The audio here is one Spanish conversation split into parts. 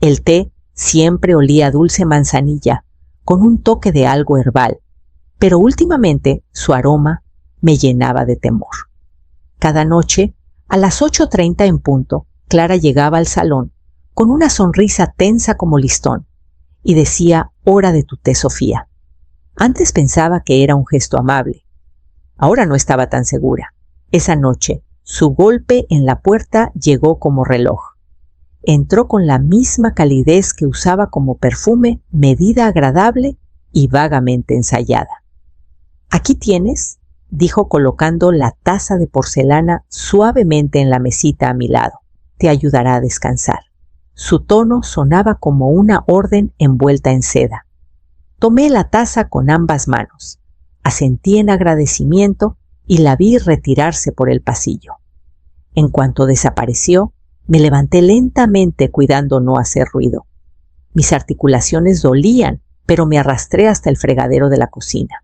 El té siempre olía a dulce manzanilla, con un toque de algo herbal, pero últimamente su aroma me llenaba de temor. Cada noche, a las 8:30 en punto, Clara llegaba al salón con una sonrisa tensa como listón y decía: «Hora de tu té, Sofía». Antes pensaba que era un gesto amable. Ahora no estaba tan segura. Esa noche, su golpe en la puerta llegó como reloj. Entró con la misma calidez que usaba como perfume, medida, agradable y vagamente ensayada. «Aquí tienes», dijo colocando la taza de porcelana suavemente en la mesita a mi lado. «Te ayudará a descansar». Su tono sonaba como una orden envuelta en seda. Tomé la taza con ambas manos, asentí en agradecimiento y la vi retirarse por el pasillo. En cuanto desapareció, me levanté lentamente cuidando no hacer ruido. Mis articulaciones dolían, pero me arrastré hasta el fregadero de la cocina.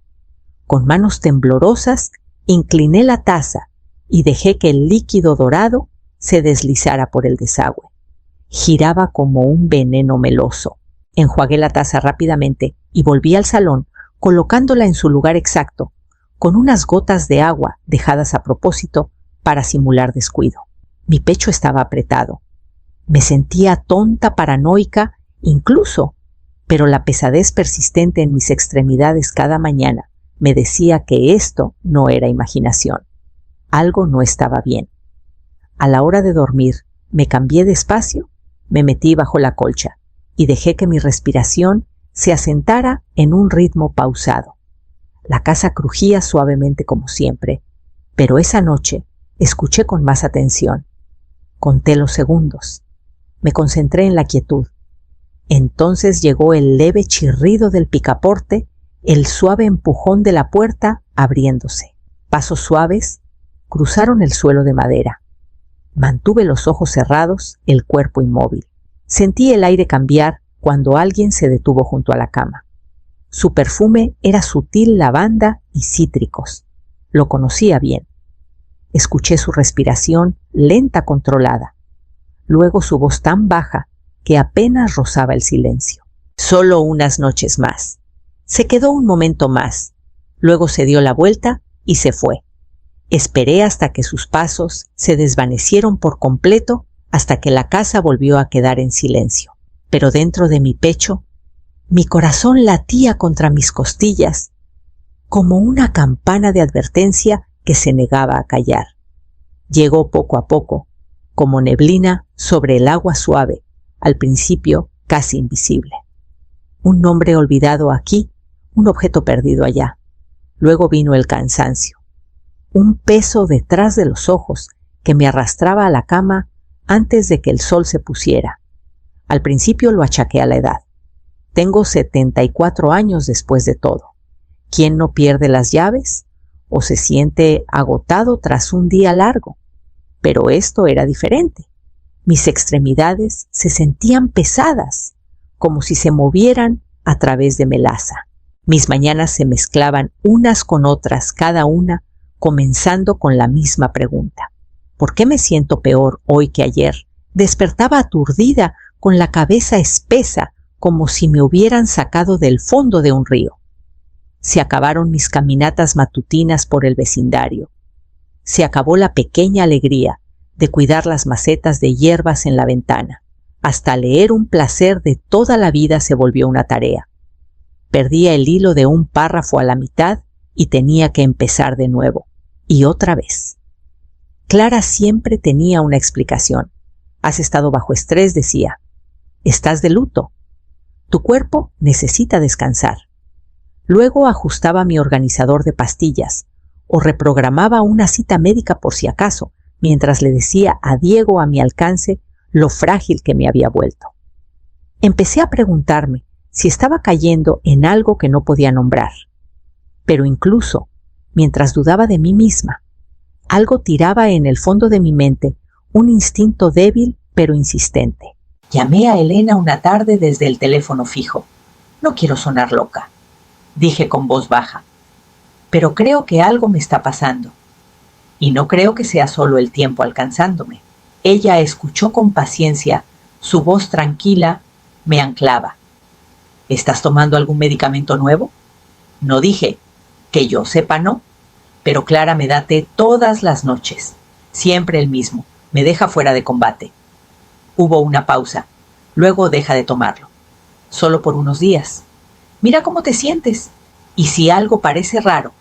Con manos temblorosas, incliné la taza y dejé que el líquido dorado se deslizara por el desagüe. Giraba como un veneno meloso. Enjuagué la taza rápidamente y volví al salón, colocándola en su lugar exacto, con unas gotas de agua dejadas a propósito para simular descuido. Mi pecho estaba apretado. Me sentía tonta, paranoica, incluso, pero la pesadez persistente en mis extremidades cada mañana me decía que esto no era imaginación. Algo no estaba bien. A la hora de dormir, me cambié despacio, me metí bajo la colcha y dejé que mi respiración se asentara en un ritmo pausado. La casa crujía suavemente como siempre, pero esa noche escuché con más atención. Conté los segundos. Me concentré en la quietud. Entonces llegó el leve chirrido del picaporte, el suave empujón de la puerta abriéndose. Pasos suaves cruzaron el suelo de madera. Mantuve los ojos cerrados, el cuerpo inmóvil. Sentí el aire cambiar cuando alguien se detuvo junto a la cama. Su perfume era sutil lavanda y cítricos. Lo conocía bien. Escuché su respiración lenta, controlada. Luego su voz tan baja que apenas rozaba el silencio. «Solo unas noches más». Se quedó un momento más. Luego se dio la vuelta y se fue. Esperé hasta que sus pasos se desvanecieron por completo, hasta que la casa volvió a quedar en silencio. Pero dentro de mi pecho, mi corazón latía contra mis costillas, como una campana de advertencia que se negaba a callar. Llegó poco a poco, como neblina sobre el agua suave, al principio casi invisible. Un nombre olvidado aquí, un objeto perdido allá. Luego vino el cansancio. Un peso detrás de los ojos que me arrastraba a la cama antes de que el sol se pusiera. Al principio lo achaqué a la edad. Tengo 74 años después de todo. ¿Quién no pierde las llaves? ¿O se siente agotado tras un día largo? Pero esto era diferente. Mis extremidades se sentían pesadas, como si se movieran a través de melaza. Mis mañanas se mezclaban unas con otras, cada una comenzando con la misma pregunta. ¿Por qué me siento peor hoy que ayer? Despertaba aturdida, con la cabeza espesa, como si me hubieran sacado del fondo de un río. Se acabaron mis caminatas matutinas por el vecindario. Se acabó la pequeña alegría de cuidar las macetas de hierbas en la ventana. Hasta leer un placer de toda la vida se volvió una tarea. Perdía el hilo de un párrafo a la mitad y tenía que empezar de nuevo. Y otra vez. Clara siempre tenía una explicación. «Has estado bajo estrés», decía. «Estás de luto. Tu cuerpo necesita descansar». Luego ajustaba mi organizador de pastillas o reprogramaba una cita médica por si acaso, mientras le decía a Diego a mi alcance lo frágil que me había vuelto. Empecé a preguntarme si estaba cayendo en algo que no podía nombrar. Pero incluso, mientras dudaba de mí misma, algo tiraba en el fondo de mi mente un instinto débil pero insistente. Llamé a Elena una tarde desde el teléfono fijo. «No quiero sonar loca», dije con voz baja, «pero creo que algo me está pasando. Y no creo que sea solo el tiempo alcanzándome». Ella escuchó con paciencia, su voz tranquila Me anclaba. ¿Estás tomando algún medicamento nuevo? No dije. Que yo sepa, no. Pero Clara me da té todas las noches. Siempre el mismo. Me deja fuera de combate. Hubo una pausa. Luego deja de tomarlo. Solo por unos días. Mira cómo te sientes. Y si algo parece raro,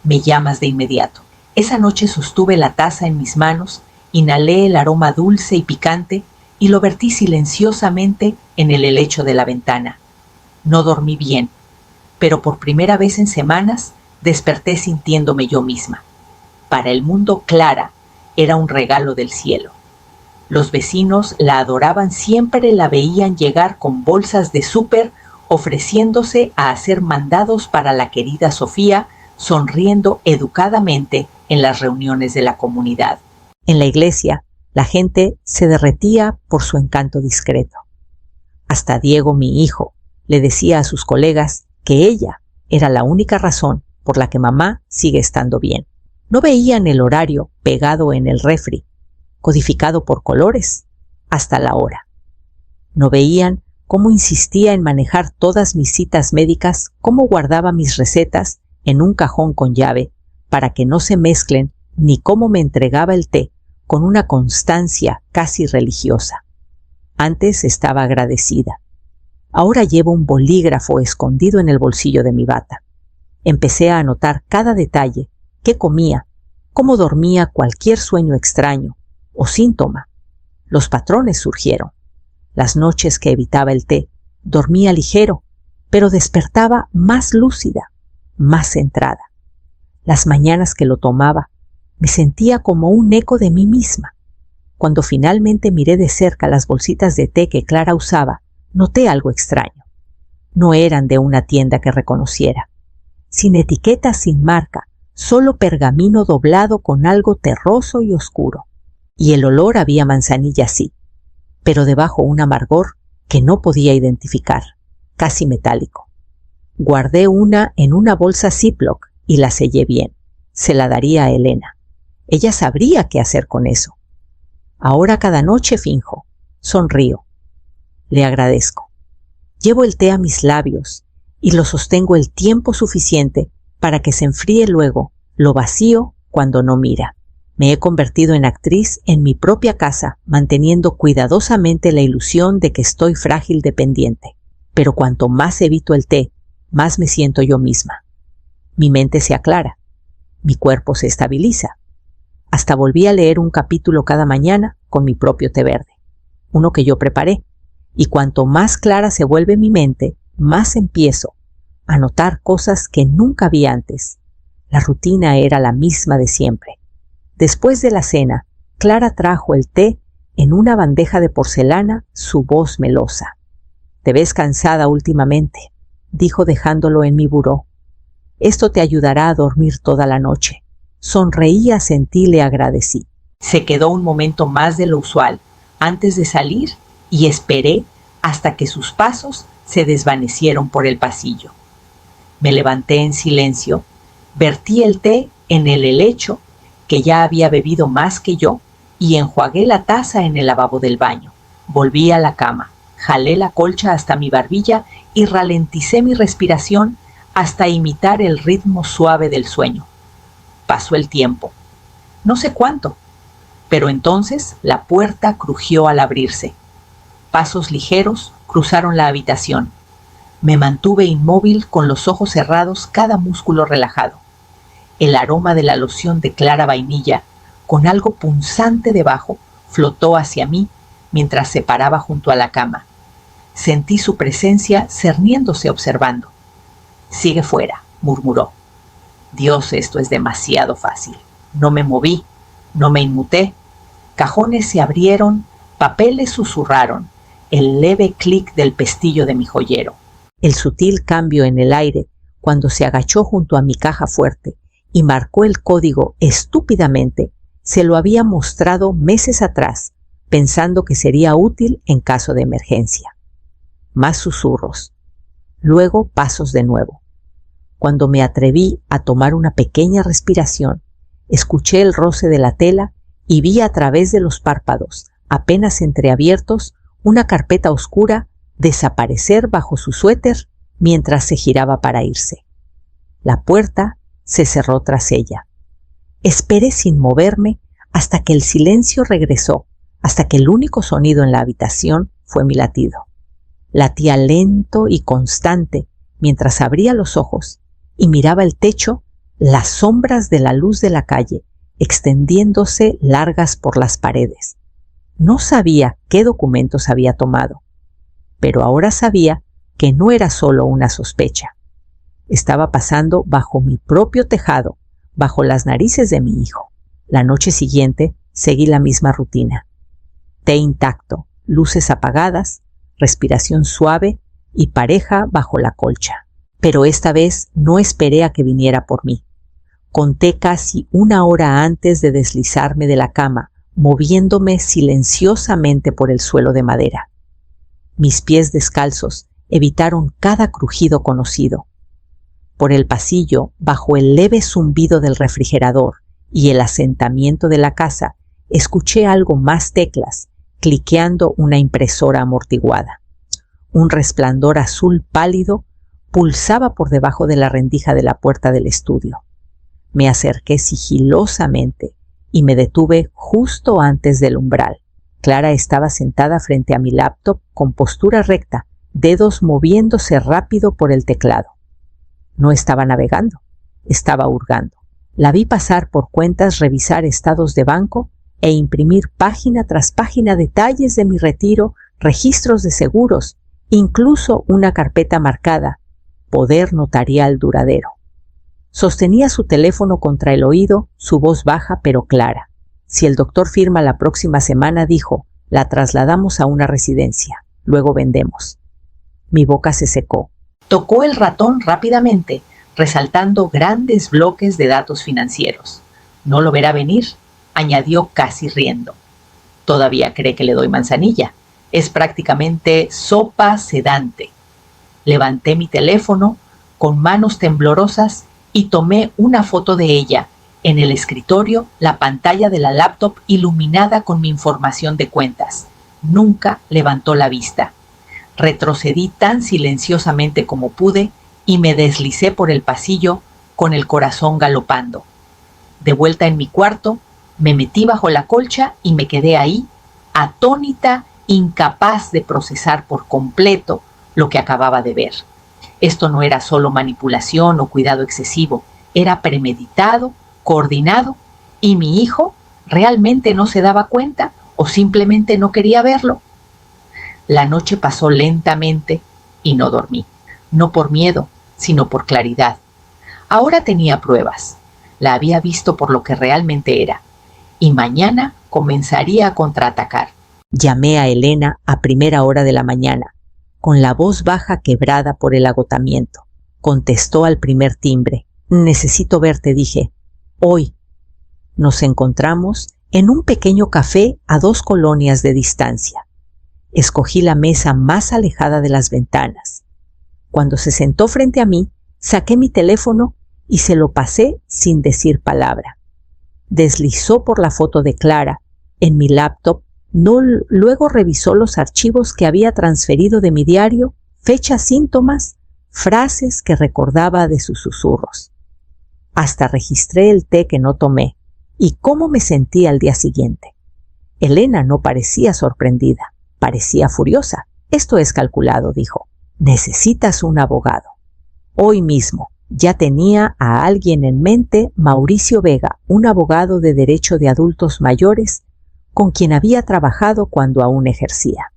me llamas de inmediato. Esa noche sostuve la taza en mis manos, inhalé el aroma dulce y picante y lo vertí silenciosamente en el helecho de la ventana. No dormí bien, pero por primera vez en semanas desperté sintiéndome yo misma. Para el mundo, Clara era un regalo del cielo. Los vecinos la adoraban, siempre la veían llegar con bolsas de súper, ofreciéndose a hacer mandados para la querida Sofía, sonriendo educadamente en las reuniones de la comunidad. En la iglesia, la gente se derretía por su encanto discreto. Hasta Diego, mi hijo, le decía a sus colegas que ella era la única razón por la que mamá sigue estando bien. No veían el horario pegado en el refri, codificado por colores, hasta la hora. No veían cómo insistía en manejar todas mis citas médicas, cómo guardaba mis recetas en un cajón con llave para que no se mezclen, ni cómo me entregaba el té con una constancia casi religiosa. Antes estaba agradecida. Ahora llevo un bolígrafo escondido en el bolsillo de mi bata. Empecé a anotar cada detalle, qué comía, cómo dormía, cualquier sueño extraño o síntoma. Los patrones surgieron. Las noches que evitaba el té, dormía ligero, pero despertaba más lúcida, más centrada. Las mañanas que lo tomaba, me sentía como un eco de mí misma. Cuando finalmente miré de cerca las bolsitas de té que Clara usaba, noté algo extraño. No eran de una tienda que reconociera. Sin etiqueta, sin marca, solo pergamino doblado con algo terroso y oscuro. Y el olor había manzanilla, sí, pero debajo un amargor que no podía identificar, casi metálico. Guardé una en una bolsa Ziploc y la sellé bien. Se la daría a Elena. Ella sabría qué hacer con eso. Ahora cada noche finjo, sonrío. Le agradezco. Llevo el té a mis labios y lo sostengo el tiempo suficiente para que se enfríe luego, lo vacío cuando no mira. Me he convertido en actriz en mi propia casa, manteniendo cuidadosamente la ilusión de que estoy frágil dependiente. Pero cuanto más evito el té, más me siento yo misma. Mi mente se aclara. Mi cuerpo se estabiliza. Hasta volví a leer un capítulo cada mañana con mi propio té verde, uno que yo preparé. Y cuanto más clara se vuelve mi mente, más empiezo a notar cosas que nunca vi antes. La rutina era la misma de siempre. Después de la cena, Clara trajo el té en una bandeja de porcelana, su voz melosa. «Te ves cansada últimamente», dijo dejándolo en mi buró. «Esto te ayudará a dormir toda la noche». Sonreí, asentí, le agradecí. Se quedó un momento más de lo usual antes de salir y esperé hasta que sus pasos se desvanecieron por el pasillo. Me levanté en silencio, vertí el té en el helecho, que ya había bebido más que yo, y enjuagué la taza en el lavabo del baño. Volví a la cama, jalé la colcha hasta mi barbilla y ralenticé mi respiración hasta imitar el ritmo suave del sueño. Pasó el tiempo, no sé cuánto, pero entonces la puerta crujió al abrirse. Pasos ligeros cruzaron la habitación. Me mantuve inmóvil con los ojos cerrados, cada músculo relajado. El aroma de la loción de clara vainilla, con algo punzante debajo, flotó hacia mí mientras se paraba junto a la cama. Sentí su presencia cerniéndose observando. «Sigue fuera», murmuró. Dios, esto es demasiado fácil. No me moví, no me inmuté. Cajones se abrieron, papeles susurraron, el leve clic del pestillo de mi joyero. El sutil cambio en el aire cuando se agachó junto a mi caja fuerte y marcó el código estúpidamente, se lo había mostrado meses atrás, pensando que sería útil en caso de emergencia. Más susurros. Luego pasos de nuevo. Cuando me atreví a tomar una pequeña respiración, escuché el roce de la tela y vi a través de los párpados, apenas entreabiertos, una carpeta oscura desaparecer bajo su suéter mientras se giraba para irse. La puerta se cerró tras ella. Esperé sin moverme hasta que el silencio regresó, hasta que el único sonido en la habitación fue mi latido. Latía lento y constante mientras abría los ojos y miraba el techo, las sombras de la luz de la calle extendiéndose largas por las paredes. No sabía qué documentos había tomado, pero ahora sabía que no era solo una sospecha. Estaba pasando bajo mi propio tejado, bajo las narices de mi hijo. La noche siguiente seguí la misma rutina. Té intacto, luces apagadas, respiración suave y pareja bajo la colcha. Pero esta vez no esperé a que viniera por mí. Conté casi una hora antes de deslizarme de la cama, moviéndome silenciosamente por el suelo de madera. Mis pies descalzos evitaron cada crujido conocido. Por el pasillo, bajo el leve zumbido del refrigerador y el asentamiento de la casa, escuché algo más teclas, cliqueando una impresora amortiguada. Un resplandor azul pálido pulsaba por debajo de la rendija de la puerta del estudio. Me acerqué sigilosamente y me detuve justo antes del umbral. Clara estaba sentada frente a mi laptop con postura recta, dedos moviéndose rápido por el teclado. No estaba navegando, estaba hurgando. La vi pasar por cuentas, revisar estados de banco e imprimir página tras página detalles de mi retiro, registros de seguros, incluso una carpeta marcada Poder Notarial Duradero. Sostenía su teléfono contra el oído, su voz baja pero clara. Si el doctor firma la próxima semana, dijo, la trasladamos a una residencia, luego vendemos. Mi boca se secó. Tocó el ratón rápidamente, resaltando grandes bloques de datos financieros. No lo verá venir, añadió casi riendo. Todavía cree que le doy manzanilla. Es prácticamente sopa sedante. Levanté mi teléfono con manos temblorosas y tomé una foto de ella. En el escritorio, la pantalla de la laptop iluminada con mi información de cuentas. Nunca levantó la vista. Retrocedí tan silenciosamente como pude y me deslicé por el pasillo con el corazón galopando. De vuelta en mi cuarto, me metí bajo la colcha y me quedé ahí, atónita, incapaz de procesar por completo lo que acababa de ver. Esto no era solo manipulación o cuidado excesivo, era premeditado, coordinado, y mi hijo realmente no se daba cuenta o simplemente no quería verlo. La noche pasó lentamente y no dormí, no por miedo, sino por claridad. Ahora tenía pruebas, la había visto por lo que realmente era, y mañana comenzaría a contraatacar. Llamé a Elena a primera hora de la mañana, con la voz baja quebrada por el agotamiento. Contestó al primer timbre. Necesito verte, dije. Hoy. Nos encontramos en un pequeño café a 2 colonias de distancia. Escogí la mesa más alejada de las ventanas. Cuando se sentó frente a mí, saqué mi teléfono y se lo pasé sin decir palabra. Deslizó por la foto de Clara en mi laptop. Luego revisó los archivos que había transferido de mi diario, fechas, síntomas, frases que recordaba de sus susurros. Hasta registré el té que no tomé y cómo me sentí al día siguiente. Elena no parecía sorprendida, parecía furiosa. Esto es calculado, dijo. Necesitas un abogado. Hoy mismo. Ya tenía a alguien en mente, Mauricio Vega, un abogado de derecho de adultos mayores con quien había trabajado cuando aún ejercía.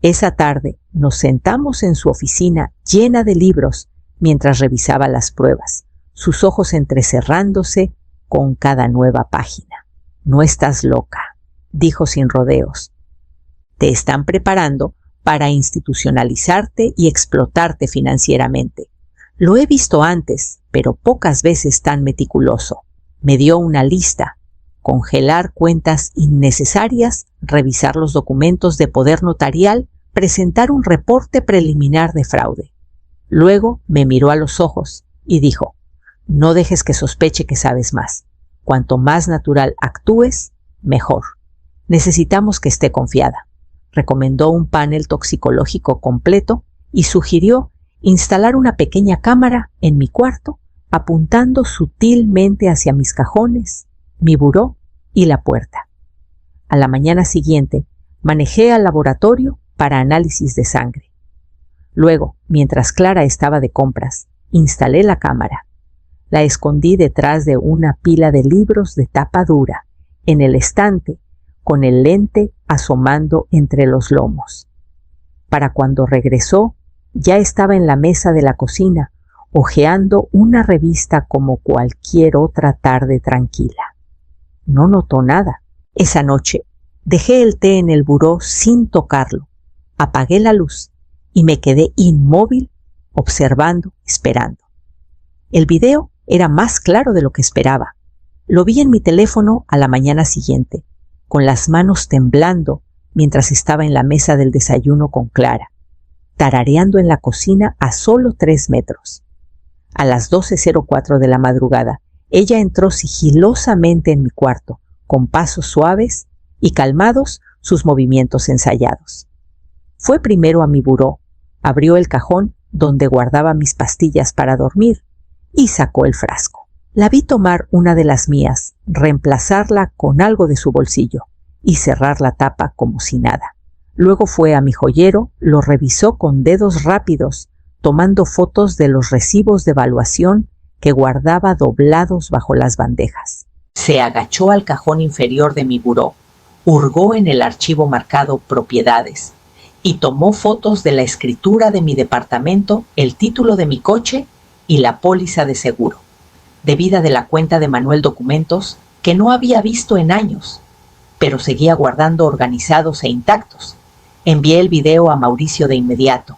Esa tarde nos sentamos en su oficina llena de libros mientras revisaba las pruebas, sus ojos entrecerrándose con cada nueva página. No estás loca, dijo sin rodeos. Te están preparando para institucionalizarte y explotarte financieramente. Lo he visto antes, pero pocas veces tan meticuloso. Me dio una lista. Congelar cuentas innecesarias, revisar los documentos de poder notarial, presentar un reporte preliminar de fraude. Luego me miró a los ojos y dijo, no dejes que sospeche que sabes más. Cuanto más natural actúes, mejor. Necesitamos que esté confiada. Recomendó un panel toxicológico completo y sugirió instalar una pequeña cámara en mi cuarto, apuntando sutilmente hacia mis cajones, mi buró y la puerta. A la mañana siguiente, manejé al laboratorio para análisis de sangre. Luego, mientras Clara estaba de compras, instalé la cámara. La escondí detrás de una pila de libros de tapa dura, en el estante, con el lente asomando entre los lomos. Para cuando regresó, ya estaba en la mesa de la cocina, hojeando una revista como cualquier otra tarde tranquila. No notó nada. Esa noche, dejé el té en el buró sin tocarlo, apagué la luz y me quedé inmóvil, observando, esperando. El video era más claro de lo que esperaba. Lo vi en mi teléfono a la mañana siguiente, con las manos temblando mientras estaba en la mesa del desayuno con Clara, tarareando en la cocina a solo 3 metros. A las 12:04 de la madrugada, ella entró sigilosamente en mi cuarto, con pasos suaves y calmados sus movimientos ensayados. Fue primero a mi buró, abrió el cajón donde guardaba mis pastillas para dormir y sacó el frasco. La vi tomar una de las mías, reemplazarla con algo de su bolsillo y cerrar la tapa como si nada. Luego fue a mi joyero, lo revisó con dedos rápidos, tomando fotos de los recibos de evaluación que guardaba doblados bajo las bandejas. Se agachó al cajón inferior de mi buró, hurgó en el archivo marcado Propiedades y tomó fotos de la escritura de mi departamento, el título de mi coche y la póliza de seguro, debida de la cuenta de Manuel Documentos que no había visto en años, pero seguía guardando organizados e intactos. Envié el video a Mauricio de inmediato.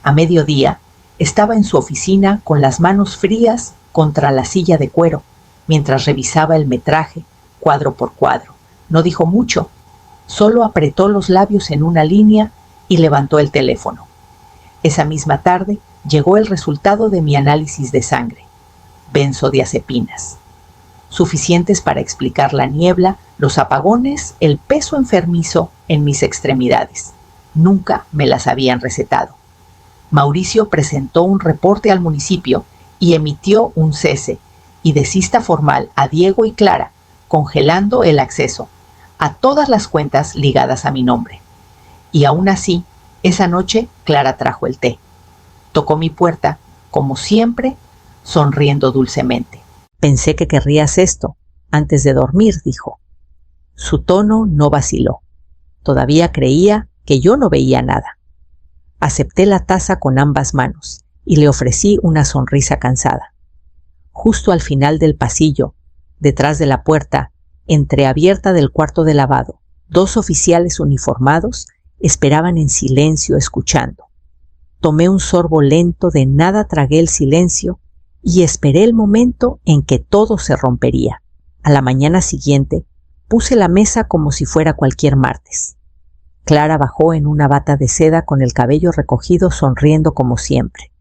A mediodía, estaba en su oficina con las manos frías contra la silla de cuero, mientras revisaba el metraje, cuadro por cuadro. No dijo mucho, solo apretó los labios en una línea y levantó el teléfono. Esa misma tarde llegó el resultado de mi análisis de sangre: benzodiazepinas, suficientes para explicar la niebla, los apagones, el peso enfermizo en mis extremidades. Nunca me las habían recetado. Mauricio presentó un reporte al municipio y emitió un cese y desista formal a Diego y Clara, congelando el acceso a todas las cuentas ligadas a mi nombre. Y aún así, esa noche Clara trajo el té. Tocó mi puerta, como siempre, sonriendo dulcemente. Pensé que querrías esto antes de dormir, dijo. Su tono no vaciló. Todavía creía que yo no veía nada. Acepté la taza con ambas manos y le ofrecí una sonrisa cansada. Justo al final del pasillo, detrás de la puerta entreabierta del cuarto de lavado, 2 oficiales uniformados esperaban en silencio escuchando. Tomé un sorbo lento, de nada tragué el silencio y esperé el momento en que todo se rompería. A la mañana siguiente puse la mesa como si fuera cualquier martes. Clara bajó en una bata de seda con el cabello recogido, sonriendo como siempre.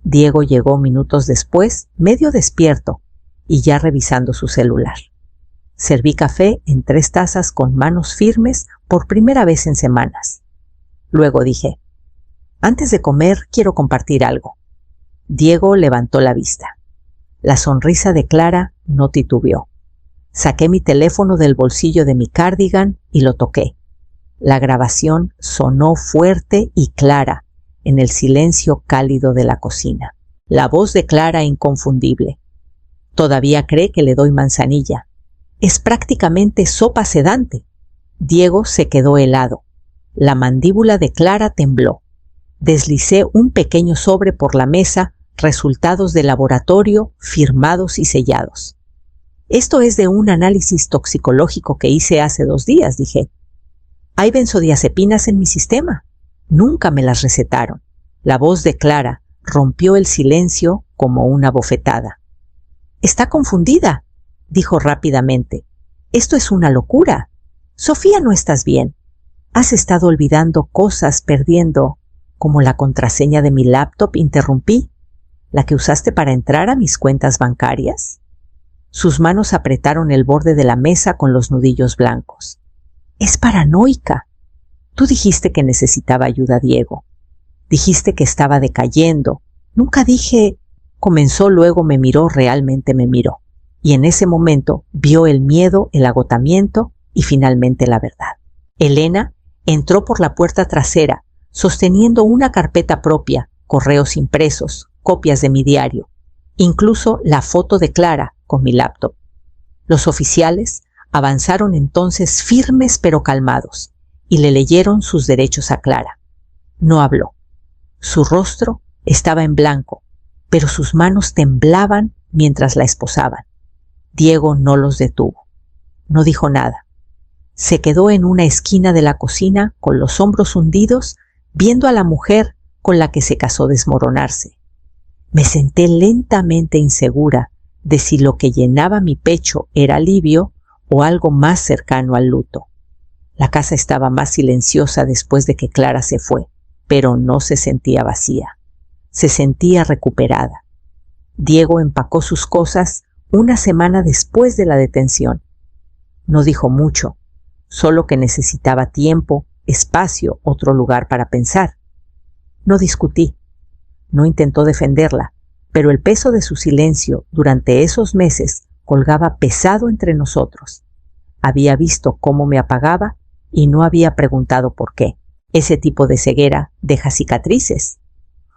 Diego llegó minutos después, medio despierto y ya revisando su celular. Serví café en 3 tazas con manos firmes por primera vez en semanas. Luego dije: antes de comer quiero compartir algo. Diego levantó la vista. La sonrisa de Clara no titubeó. Saqué mi teléfono del bolsillo de mi cardigan y lo toqué. La grabación sonó fuerte y clara en el silencio cálido de la cocina. La voz de Clara inconfundible. Todavía cree que le doy manzanilla. Es prácticamente sopa sedante. Diego se quedó helado. La mandíbula de Clara tembló. Deslicé un pequeño sobre por la mesa, resultados de laboratorio firmados y sellados. Esto es de un análisis toxicológico que hice hace 2 días, dije. Hay benzodiazepinas en mi sistema. Nunca me las recetaron. La voz de Clara rompió el silencio como una bofetada. Está confundida, dijo rápidamente. Esto es una locura. Sofía, no estás bien. Has estado olvidando cosas, perdiendo, como la contraseña de mi laptop, interrumpí, la que usaste para entrar a mis cuentas bancarias. Sus manos apretaron el borde de la mesa con los nudillos blancos. Es paranoica. Tú dijiste que necesitaba ayuda, Diego. Dijiste que estaba decayendo. Nunca dije... Comenzó, luego realmente me miró. Y en ese momento vio el miedo, el agotamiento y finalmente la verdad. Elena entró por la puerta trasera, sosteniendo una carpeta propia, correos impresos, copias de mi diario, incluso la foto de Clara con mi laptop. Los oficiales avanzaron entonces firmes pero calmados y le leyeron sus derechos a Clara. No habló. Su rostro estaba en blanco, pero sus manos temblaban mientras la esposaban. Diego no los detuvo. No dijo nada. Se quedó en una esquina de la cocina con los hombros hundidos, viendo a la mujer con la que se casó desmoronarse. Me senté lentamente insegura de si lo que llenaba mi pecho era alivio o algo más cercano al luto. La casa estaba más silenciosa después de que Clara se fue, pero no se sentía vacía. Se sentía recuperada. Diego empacó sus cosas una semana después de la detención. No dijo mucho, solo que necesitaba tiempo, espacio, otro lugar para pensar. No discutí. No intentó defenderla, pero el peso de su silencio durante esos meses colgaba pesado entre nosotros. Había visto cómo me apagaba y no había preguntado por qué. Ese tipo de ceguera deja cicatrices.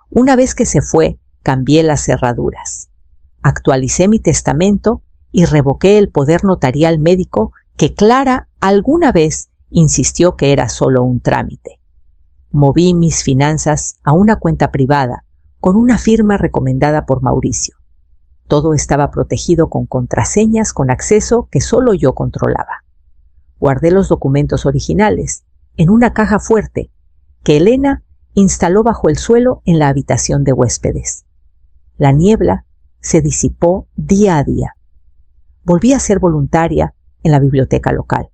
Una vez que se fue, cambié las cerraduras. Actualicé mi testamento y revoqué el poder notarial médico que Clara alguna vez insistió que era solo un trámite. Moví mis finanzas a una cuenta privada con una firma recomendada por Mauricio. Todo estaba protegido con contraseñas con acceso que solo yo controlaba. Guardé los documentos originales en una caja fuerte que Elena instaló bajo el suelo en la habitación de huéspedes. La niebla se disipó día a día. Volví a ser voluntaria en la biblioteca local.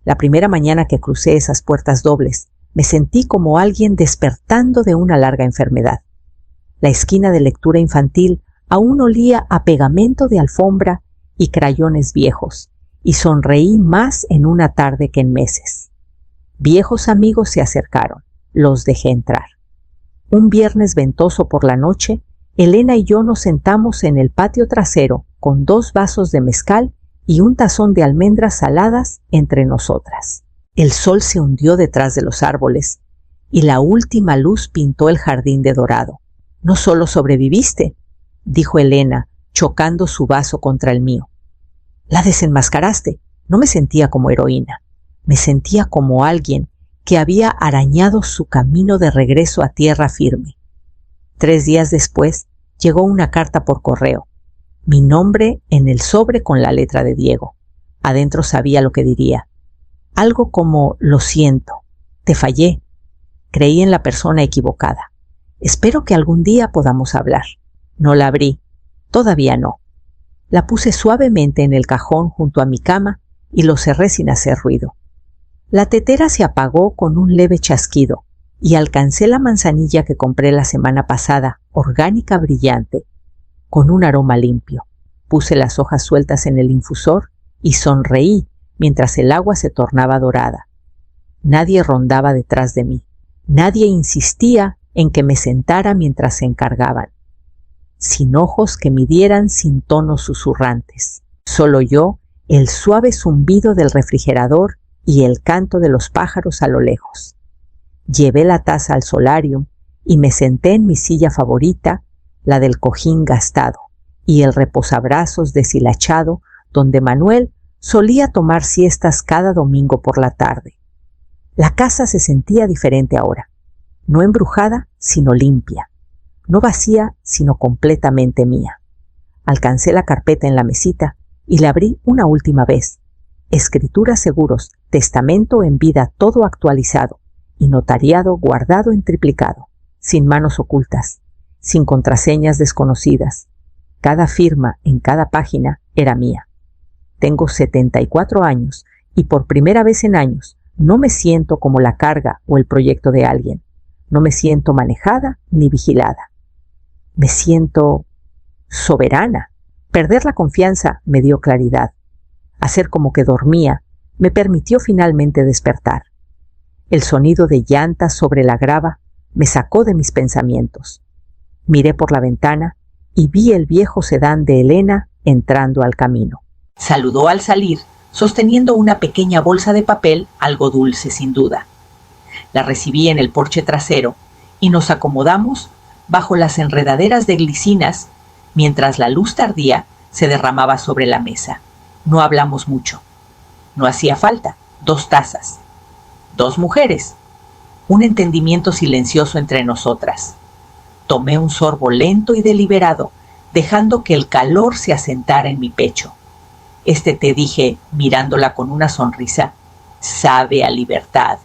La primera mañana que crucé esas puertas dobles, me sentí como alguien despertando de una larga enfermedad. La esquina de lectura infantil aún olía a pegamento de alfombra y crayones viejos, y sonreí más en una tarde que en meses. Viejos amigos se acercaron. Los dejé entrar. Un viernes ventoso por la noche, Elena y yo nos sentamos en el patio trasero con 2 vasos de mezcal y un tazón de almendras saladas entre nosotras. El sol se hundió detrás de los árboles y la última luz pintó el jardín de dorado. «No solo sobreviviste», dijo Elena, chocando su vaso contra el mío. «La desenmascaraste». No me sentía como heroína. Me sentía como alguien que había arañado su camino de regreso a tierra firme. 3 días después llegó una carta por correo. Mi nombre en el sobre con la letra de Diego. Adentro sabía lo que diría. Algo como: «Lo siento, te fallé. Creí en la persona equivocada. Espero que algún día podamos hablar». No la abrí. Todavía no. La puse suavemente en el cajón junto a mi cama y lo cerré sin hacer ruido. La tetera se apagó con un leve chasquido y alcancé la manzanilla que compré la semana pasada, orgánica brillante, con un aroma limpio. Puse las hojas sueltas en el infusor y sonreí mientras el agua se tornaba dorada. Nadie rondaba detrás de mí. Nadie insistía en que me sentara mientras se encargaban. Sin ojos que midieran sin tonos susurrantes. Solo yo, el suave zumbido del refrigerador y el canto de los pájaros a lo lejos. Llevé la taza al solarium y me senté en mi silla favorita, la del cojín gastado, y el reposabrazos deshilachado donde Manuel solía tomar siestas cada domingo por la tarde. La casa se sentía diferente ahora, no embrujada, sino limpia, no vacía, sino completamente mía. Alcancé la carpeta en la mesita y la abrí una última vez. Escrituras seguros, testamento en vida todo actualizado y notariado guardado en triplicado, sin manos ocultas, sin contraseñas desconocidas. Cada firma en cada página era mía. Tengo 74 años y por primera vez en años no me siento como la carga o el proyecto de alguien. No me siento manejada ni vigilada. Me siento soberana. Perder la confianza me dio claridad. Hacer como que dormía me permitió finalmente despertar. El sonido de llantas sobre la grava me sacó de mis pensamientos. Miré por la ventana y vi el viejo sedán de Elena entrando al camino. Saludó al salir, sosteniendo una pequeña bolsa de papel, algo dulce sin duda. La recibí en el porche trasero y nos acomodamos bajo las enredaderas de glicinas mientras la luz tardía se derramaba sobre la mesa. No hablamos mucho. No hacía falta. 2 tazas. 2 mujeres. Un entendimiento silencioso entre nosotras. Tomé un sorbo lento y deliberado, dejando que el calor se asentara en mi pecho. Te dije, mirándola con una sonrisa, sabe a libertad.